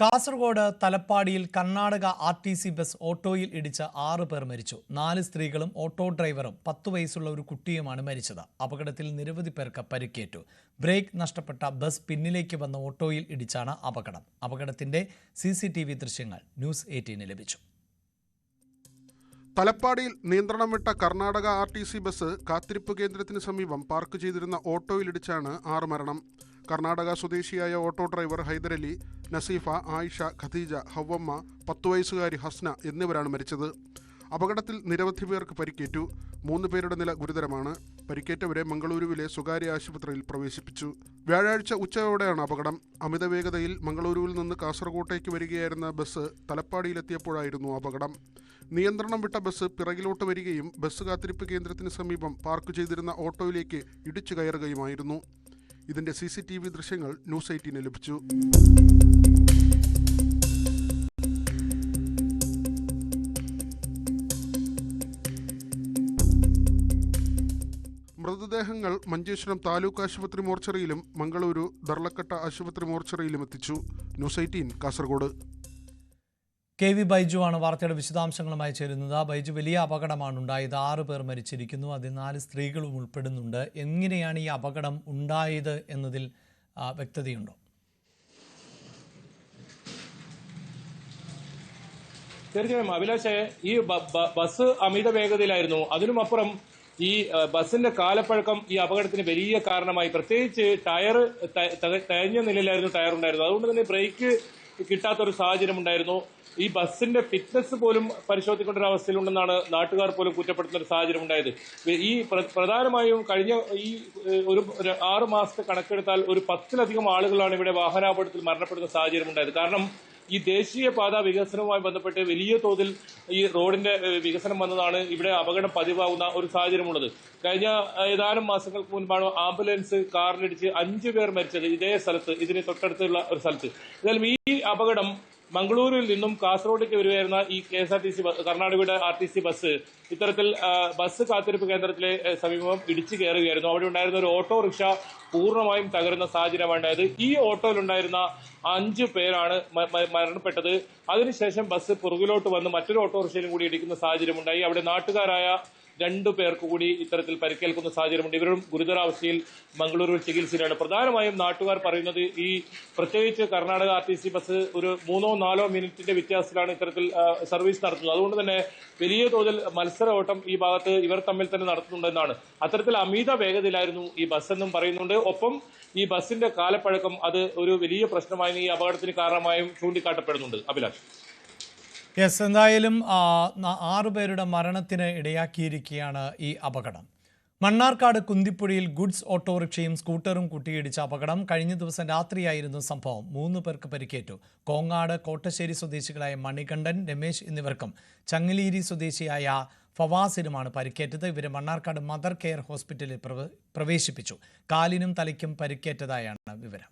Kasaragod തലപ്പാടിയിൽ Karnataka RTC bus ഓട്ടോയിൽ ഇടിച്ച് 6 പേർ മരിച്ചു. 4 സ്ത്രീകളും ഓട്ടോ ഡ്രൈവറും 10 വയസ്സുള്ള ഒരു കുട്ടിയുമാണ് മരിച്ചത്. അപകടത്തിൽ നിരവധി പേർക്ക് പരിക്കേറ്റു. ബ്രേക്ക് നഷ്ടപ്പെട്ട ബസ് പിന്നിലേക്ക് വന്ന ഓട്ടോയിൽ ഇടിച്ചാണ് അപകടം. അപകടത്തിന്റെ CCTV ദൃശ്യങ്ങൾ ന്യൂസ് 18 ലഭിച്ചു. തലപ്പാടിയിൽ നിയന്ത്രണം വിട്ട കർണാടക ആർടിസി ബസ് കാത്തിരിപ്പ് കേന്ദ്രത്തിന് സമീപം പാർക്ക് ചെയ്തിരുന്ന ഓട്ടോയിലിടിച്ചാണ് 6 മരണം. കർണാടക സ്വദേശിയായ ഓട്ടോ ഡ്രൈവർ ഹൈദരലി, നസീഫ, ആയിഷ, ഖദീജ, ഹവ്വമ്മ, 10 വയസ്സുകാരി ഹസ്ന എന്നിവരാണ് മരിച്ചത്. അപകടത്തിൽ നിരവധി പേർക്ക് പരിക്കേറ്റു. 3 പേരുടെ നില ഗുരുതരമാണ്. പരിക്കേറ്റവരെ മംഗളൂരുവിലെ സ്വകാര്യ ആശുപത്രിയിൽ പ്രവേശിപ്പിച്ചു. വ്യാഴാഴ്ച ഉച്ചയോടെയാണ് അപകടം. അമിത വേഗതയിൽ മംഗളൂരുവിൽ നിന്ന് കാസർഗോട്ടേക്ക് വരികയായിരുന്ന ബസ് തലപ്പാടിയിലെത്തിയപ്പോഴായിരുന്നു അപകടം. നിയന്ത്രണം വിട്ട ബസ് പിറകിലോട്ട് വരികയും ബസ് കാത്തിരിപ്പ് കേന്ദ്രത്തിന് സമീപം പാർക്ക് ചെയ്തിരുന്ന ഓട്ടോയിലേക്ക് ഇടിച്ചു കയറുകയുമായിരുന്നു. ഇതിന്റെ CCTV ദൃശ്യങ്ങൾ ന്യൂസ് 18 ലഭിച്ചു. മൃതദേഹങ്ങൾ മഞ്ചേശ്വരം താലൂക്ക് ആശുപത്രി മോർച്ചറിയിലും മംഗളൂരു ദർലക്കട്ട ആശുപത്രി മോർച്ചറിയിലും എത്തിച്ചു. ന്യൂസ് 18 കാസർഗോഡ്. KV ബൈജു ആണ് വാർത്തയുടെ വിശദാംശങ്ങളുമായി ചേരുന്നത്. ബൈജു, വലിയ അപകടമാണ് ഉണ്ടായത്. 6 പേർ മരിച്ചിരിക്കുന്നു. അതിൽ 4 സ്ത്രീകളും ഉൾപ്പെടുന്നുണ്ട്. എങ്ങനെയാണ് ഈ അപകടം ഉണ്ടായത് എന്നതിൽ വ്യക്തതയുണ്ടോ? തീർച്ചയായും അഭിലാഷേ, ഈ ബസ് അമിത വേഗതയിലായിരുന്നു. അതിനുമപ്പുറം ഈ ബസിന്റെ കാലപ്പഴക്കം ഈ അപകടത്തിന് വലിയ കാരണമായി. പ്രത്യേകിച്ച് ടയർ തഴഞ്ഞ നിലയിലായിരുന്നു ടയർ ഉണ്ടായിരുന്നത്. അതുകൊണ്ട് തന്നെ ബ്രേക്ക് കിട്ടാത്തൊരു സാഹചര്യം ഉണ്ടായിരുന്നു. ഈ ബസിന്റെ ഫിറ്റ്നസ് പോലും പരിശോധിക്കേണ്ട ഒരു അവസ്ഥയിലുണ്ടെന്നാണ് നാട്ടുകാർ പോലും കുറ്റപ്പെടുത്തുന്ന ഒരു സാഹചര്യം ഉണ്ടായത്. ഈ പ്രധാനമായും കഴിഞ്ഞ ഈ ഒരു 6 മാസത്തെ കണക്കെടുത്താൽ ഒരു 10-ലധികം ആളുകളാണ് ഇവിടെ വാഹനാപകടത്തിൽ മരണപ്പെടുന്ന സാഹചര്യം ഉണ്ടായത്. കാരണം ഈ ദേശീയപാത വികസനവുമായി ബന്ധപ്പെട്ട് വലിയ തോതിൽ ഈ റോഡിന്റെ വികസനം വന്നതാണ് ഇവിടെ അപകടം പതിവാകുന്ന ഒരു സാഹചര്യമുള്ളത്. കഴിഞ്ഞ ഏതാനും മാസങ്ങൾക്ക് മുൻപാണ് ആംബുലൻസ് കാറിലിടിച്ച് 5 പേർ മരിച്ചത് ഇതേ സ്ഥലത്ത്, ഇതിന് തൊട്ടടുത്തുള്ള ഒരു സ്ഥലത്ത്. എന്നാലും ഈ അപകടം മംഗളൂരുവിൽ നിന്നും കാസർഗോഡേക്ക് വരുകയായിരുന്ന ഈ KSRTC കർണാടകയുടെ RTC ബസ് ഇത്തരത്തിൽ ബസ് കാത്തിരിപ്പ് കേന്ദ്രത്തിലെ സമീപം ഇടിച്ചു കയറുകയായിരുന്നു. അവിടെ ഉണ്ടായിരുന്ന ഒരു ഓട്ടോറിക്ഷ പൂർണ്ണമായും തകരുന്ന സാഹചര്യമാണ് ഉണ്ടായത്. ഈ ഓട്ടോയിലുണ്ടായിരുന്ന 5 പേരാണ് മരണപ്പെട്ടത്. അതിനുശേഷം ബസ് പുറകിലോട്ട് വന്ന് മറ്റൊരു ഓട്ടോറിക്ഷയിലും കൂടി ഇടിക്കുന്ന സാഹചര്യമുണ്ടായി. അവിടെ നാട്ടുകാരായ 2 പേർക്ക് കൂടി ഇത്തരത്തിൽ പരിക്കേൽക്കുന്ന സാഹചര്യമുണ്ട്. ഇവരും ഗുരുതരാവസ്ഥയിൽ മംഗളൂരുവിൽ ചികിത്സയിലാണ്. പ്രധാനമായും നാട്ടുകാർ പറയുന്നത് ഈ പ്രത്യേകിച്ച് കർണാടക RTC ബസ് ഒരു 3-4 മിനിറ്റിന്റെ വ്യത്യാസത്തിലാണ് ഇത്തരത്തിൽ സർവീസ് നടത്തുന്നത്. അതുകൊണ്ട് തന്നെ വലിയ തോതിൽ മത്സര ഓട്ടം ഈ ഭാഗത്ത് ഇവർ തമ്മിൽ തന്നെ നടത്തുന്നുണ്ടെന്നാണ്. അത്തരത്തിൽ അമിത വേഗതയിലായിരുന്നു ഈ ബസ് എന്നും പറയുന്നുണ്ട്. ഒപ്പം ഈ ബസിന്റെ കാലപ്പഴക്കം അത് ഒരു വലിയ പ്രശ്നമായി ഈ അപകടത്തിന് കാരണമായും ചൂണ്ടിക്കാട്ടപ്പെടുന്നുണ്ട്. അഭിലാഷ്. യെസ്, എന്തായാലും 6 പേരുടെ മരണത്തിന് ഇടയാക്കിയിരിക്കുകയാണ് ഈ അപകടം. മണ്ണാർക്കാട് കുന്തിപ്പുഴയിൽ ഗുഡ്സ് ഓട്ടോറിക്ഷയും സ്കൂട്ടറും കൂട്ടിയിടിച്ച അപകടം. കഴിഞ്ഞ ദിവസം രാത്രിയായിരുന്നു സംഭവം. 3 പേർക്ക് പരിക്കേറ്റു. കോങ്ങാട് കോട്ടശ്ശേരി സ്വദേശികളായ മണികണ്ഠൻ, രമേശ് എന്നിവർക്കും ചങ്ങലേരി സ്വദേശിയായ ഫവാസിനുമാണ് പരിക്കേറ്റത്. ഇവരെ മണ്ണാർക്കാട് മദർ കെയർ ഹോസ്പിറ്റലിൽ പ്രവേശിപ്പിച്ചു. കാലിനും തലയ്ക്കും പരിക്കേറ്റതായാണ് വിവരം.